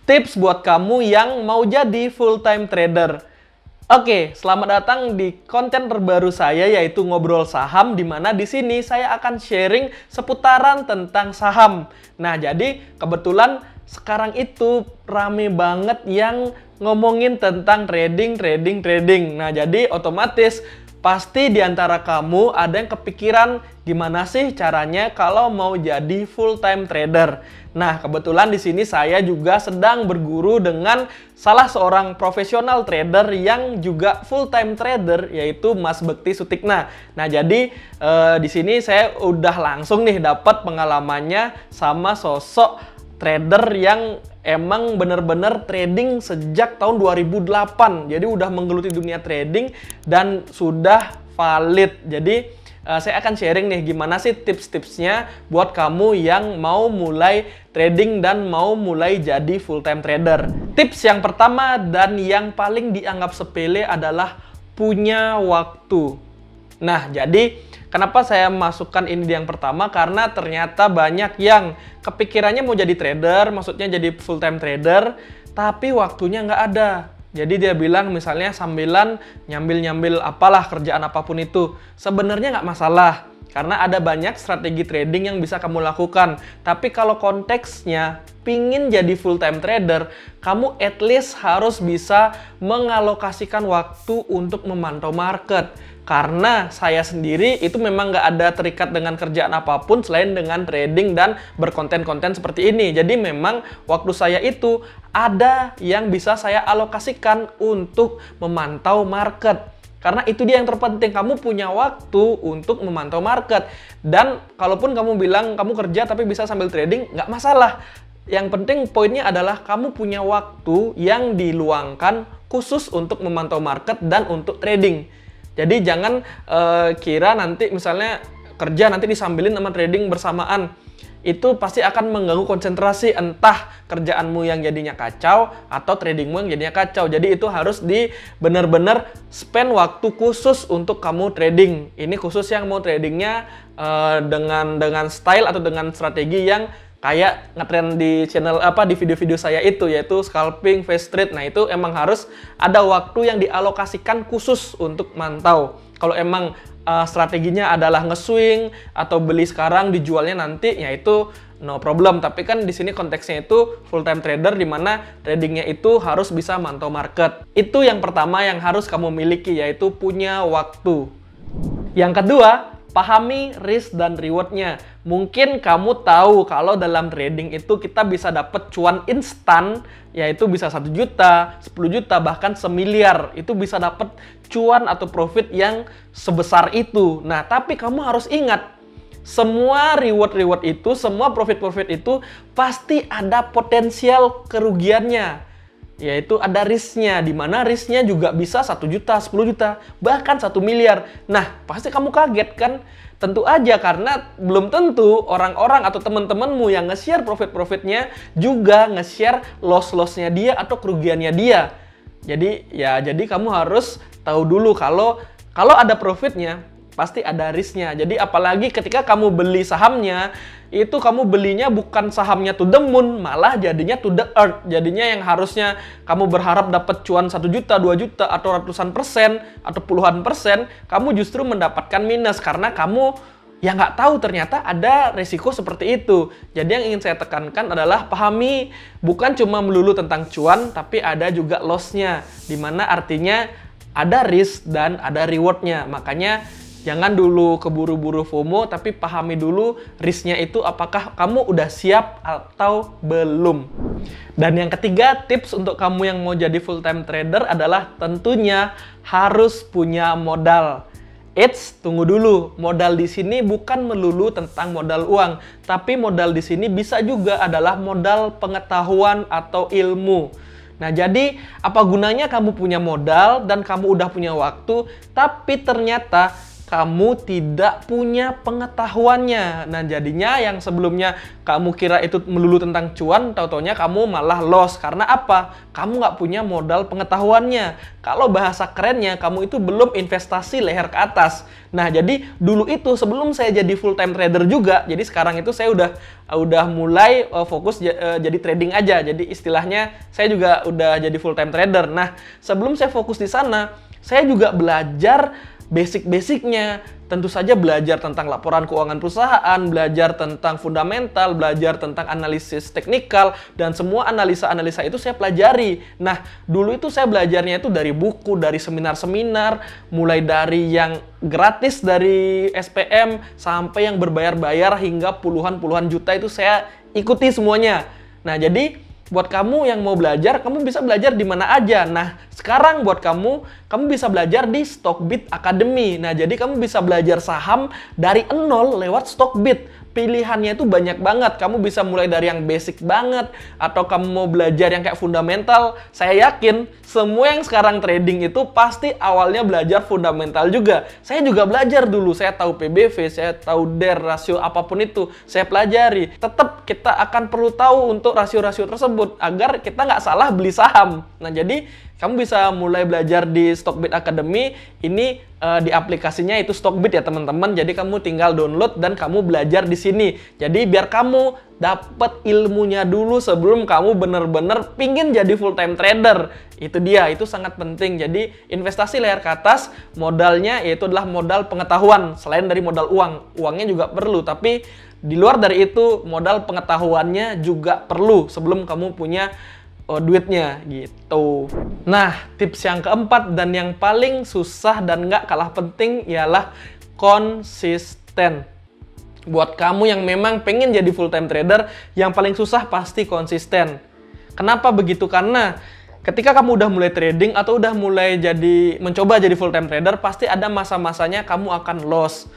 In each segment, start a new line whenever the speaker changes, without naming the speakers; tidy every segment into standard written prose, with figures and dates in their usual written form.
Tips buat kamu yang mau jadi full-time trader. Oke, selamat datang di konten terbaru saya yaitu Ngobrol Saham, di mana di sini saya akan sharing seputaran tentang saham. Nah, jadi kebetulan sekarang itu rame banget yang ngomongin tentang trading. Nah, jadi otomatis pasti di antara kamu ada yang kepikiran gimana sih caranya kalau mau jadi full-time trader. Nah, kebetulan di sini saya juga sedang berguru dengan salah seorang profesional trader yang juga full-time trader, yaitu Mas Bekti Sutikna. Nah, jadi di sini saya udah langsung nih dapat pengalamannya sama sosok trader yang emang bener-bener trading sejak tahun 2008. Jadi udah menggeluti dunia trading dan sudah valid. Jadi saya akan sharing nih gimana sih tips-tipsnya buat kamu yang mau mulai trading dan mau mulai jadi full-time trader. Tips yang pertama dan yang paling dianggap sepele adalah punya waktu. Nah, jadi kenapa saya masukkan ini di yang pertama? Karena ternyata banyak yang kepikirannya mau jadi trader, maksudnya jadi full-time trader, tapi waktunya nggak ada. Jadi dia bilang misalnya sambilan nyambil-nyambil apalah kerjaan apapun itu. Sebenarnya nggak masalah, karena ada banyak strategi trading yang bisa kamu lakukan. Tapi kalau konteksnya pingin jadi full-time trader, kamu at least harus bisa mengalokasikan waktu untuk memantau market. Karena saya sendiri itu memang nggak ada terikat dengan kerjaan apapun selain dengan trading dan berkonten-konten seperti ini. Jadi memang waktu saya itu ada yang bisa saya alokasikan untuk memantau market. Karena itu dia yang terpenting, kamu punya waktu untuk memantau market. Dan kalaupun kamu bilang kamu kerja tapi bisa sambil trading, nggak masalah. Yang penting poinnya adalah kamu punya waktu yang diluangkan khusus untuk memantau market dan untuk trading. Jadi jangan kira nanti misalnya kerja nanti disambilin sama trading bersamaan. Itu pasti akan mengganggu konsentrasi, entah kerjaanmu yang jadinya kacau atau tradingmu yang jadinya kacau. Jadi itu harus benar-benar spend waktu khusus untuk kamu trading. Ini khusus yang mau tradingnya dengan style atau dengan strategi yang kayak ngetrend di channel di video-video saya itu, yaitu scalping, fast trade. Nah, itu emang harus ada waktu yang dialokasikan khusus untuk mantau. Kalau emang strateginya adalah nge-swing atau beli sekarang dijualnya nanti, ya itu no problem. Tapi kan di sini konteksnya itu full time trader, di mana tradingnya itu harus bisa mantau market. Itu yang pertama yang harus kamu miliki, yaitu punya waktu. Yang kedua, pahami risk dan rewardnya. Mungkin kamu tahu kalau dalam trading itu kita bisa dapat cuan instan, yaitu bisa 1 juta, 10 juta, bahkan semiliar. Itu bisa dapat cuan atau profit yang sebesar itu. Nah, tapi kamu harus ingat, semua reward itu, semua profit itu pasti ada potensial kerugiannya. Yaitu ada risknya, di mana risknya juga bisa 1 juta, 10 juta, bahkan 1 miliar. Nah, pasti kamu kaget kan? Tentu aja, karena belum tentu orang-orang atau teman-temanmu yang nge-share profit-profitnya juga nge-share loss-lossnya dia atau kerugiannya dia. Jadi kamu harus tahu dulu kalau ada profitnya, pasti ada risknya. Jadi apalagi ketika kamu beli sahamnya, itu kamu belinya bukan sahamnya to the moon, malah jadinya to the earth. Jadinya yang harusnya kamu berharap dapat cuan 1 juta, 2 juta, atau ratusan persen, atau puluhan persen, kamu justru mendapatkan minus karena kamu ya nggak tahu ternyata ada resiko seperti itu. Jadi yang ingin saya tekankan adalah pahami bukan cuma melulu tentang cuan, tapi ada juga loss-nya, dimana artinya ada risk dan ada reward-nya. Makanya jangan dulu keburu-buru FOMO, tapi pahami dulu risknya itu apakah kamu udah siap atau belum. Dan yang ketiga, tips untuk kamu yang mau jadi full-time trader adalah tentunya harus punya modal. Eits, tunggu dulu. Modal di sini bukan melulu tentang modal uang, tapi modal di sini bisa juga adalah modal pengetahuan atau ilmu. Nah, jadi apa gunanya kamu punya modal dan kamu udah punya waktu, tapi ternyata kamu tidak punya pengetahuannya. Nah, jadinya yang sebelumnya kamu kira itu melulu tentang cuan, tau-taunya kamu malah loss. Karena apa? Kamu nggak punya modal pengetahuannya. Kalau bahasa kerennya, kamu itu belum investasi leher ke atas. Nah, jadi dulu itu sebelum saya jadi full time trader juga, jadi sekarang itu saya udah mulai fokus jadi trading aja. Jadi istilahnya saya juga udah jadi full time trader. Nah, sebelum saya fokus di sana, saya juga belajar basic-basicnya. Tentu saja belajar tentang laporan keuangan perusahaan, belajar tentang fundamental, belajar tentang analisis teknikal, dan semua analisa-analisa itu saya pelajari. Nah, dulu itu saya belajarnya itu dari buku, dari seminar-seminar, mulai dari yang gratis dari SPM, sampai yang berbayar-bayar hingga puluhan juta itu saya ikuti semuanya. Nah, jadi buat kamu yang mau belajar, kamu bisa belajar di mana aja. Nah, sekarang buat kamu bisa belajar di Stockbit Academy. Nah, jadi kamu bisa belajar saham dari nol lewat Stockbit. Pilihannya itu banyak banget. Kamu bisa mulai dari yang basic banget, atau kamu mau belajar yang kayak fundamental. Saya yakin semua yang sekarang trading itu pasti awalnya belajar fundamental juga. Saya juga belajar dulu. Saya tahu PBV, saya tahu DER, rasio apapun itu. Saya pelajari. Tetap kita akan perlu tahu untuk rasio-rasio tersebut agar kita nggak salah beli saham. Nah, jadi kamu bisa mulai belajar di Stockbit Academy. Ini di aplikasinya itu Stockbit ya teman-teman. Jadi kamu tinggal download dan kamu belajar di sini. Jadi biar kamu dapat ilmunya dulu sebelum kamu bener-bener pingin jadi full time trader. Itu dia, itu sangat penting. Jadi investasi layar ke atas, modalnya yaitu adalah modal pengetahuan. Selain dari modal uang, uangnya juga perlu. Tapi di luar dari itu, modal pengetahuannya juga perlu sebelum kamu punya duitnya gitu. Nah, tips yang keempat dan yang paling susah dan nggak kalah penting ialah konsisten. Buat kamu yang memang pengen jadi full time trader, yang paling susah pasti konsisten. Kenapa begitu? Karena ketika kamu udah mulai trading atau udah mulai mencoba jadi full time trader, pasti ada masa-masanya kamu akan loss.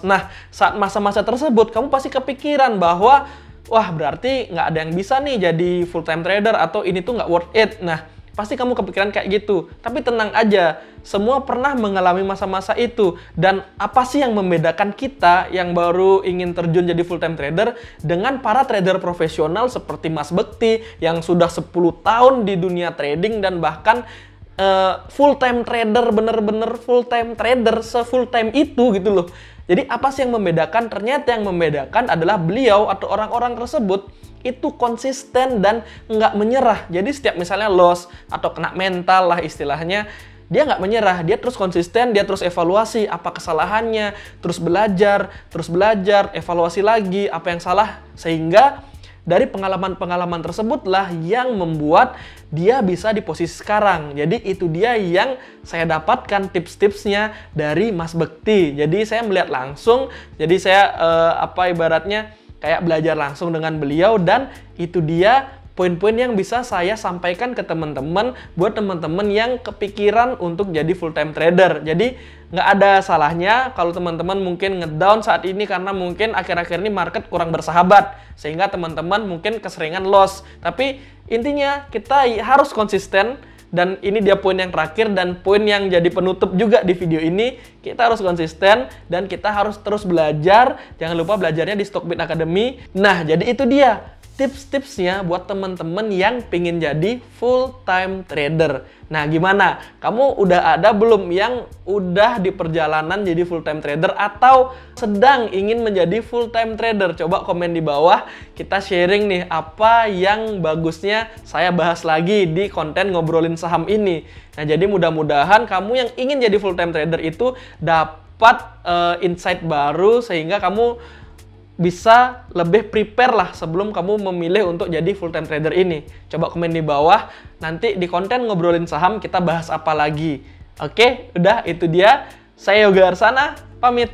Nah, saat masa-masa tersebut kamu pasti kepikiran bahwa wah, berarti nggak ada yang bisa nih jadi full time trader, atau ini tuh nggak worth it. Nah, pasti kamu kepikiran kayak gitu. Tapi tenang aja, semua pernah mengalami masa-masa itu. Dan apa sih yang membedakan kita yang baru ingin terjun jadi full time trader dengan para trader profesional seperti Mas Bekti yang sudah 10 tahun di dunia trading dan bahkan full time trader, bener-bener full time trader, se-full time itu gitu loh. Jadi apa sih yang membedakan? Ternyata yang membedakan adalah beliau atau orang-orang tersebut itu konsisten dan nggak menyerah. Jadi setiap misalnya loss atau kena mental lah istilahnya, dia nggak menyerah. Dia terus konsisten, dia terus evaluasi apa kesalahannya, terus belajar, evaluasi lagi apa yang salah. Sehingga dari pengalaman-pengalaman tersebutlah yang membuat dia bisa di posisi sekarang. Jadi itu dia yang saya dapatkan tips-tipsnya dari Mas Bekti. Jadi saya melihat langsung, jadi saya ibaratnya kayak belajar langsung dengan beliau, dan itu dia poin-poin yang bisa saya sampaikan ke teman-teman, buat teman-teman yang kepikiran untuk jadi full time trader. Jadi nggak ada salahnya kalau teman-teman mungkin ngedown saat ini karena mungkin akhir-akhir ini market kurang bersahabat, sehingga teman-teman mungkin keseringan loss. Tapi intinya kita harus konsisten, dan ini dia poin yang terakhir dan poin yang jadi penutup juga di video ini. Kita harus konsisten dan kita harus terus belajar. Jangan lupa belajarnya di Stockbit Academy. Nah, jadi itu dia tips-tipsnya buat teman-teman yang pingin jadi full time trader. Nah, gimana? Kamu udah ada belum yang udah di perjalanan jadi full time trader atau sedang ingin menjadi full time trader? Coba komen di bawah, kita sharing nih apa yang bagusnya saya bahas lagi di konten ngobrolin saham ini. Nah, jadi mudah-mudahan kamu yang ingin jadi full time trader itu dapat insight baru sehingga kamu bisa lebih prepare lah sebelum kamu memilih untuk jadi full time trader ini. Coba komen di bawah, nanti di konten ngobrolin saham kita bahas apa lagi. Oke, udah itu dia. Saya Yoga Arsana, pamit.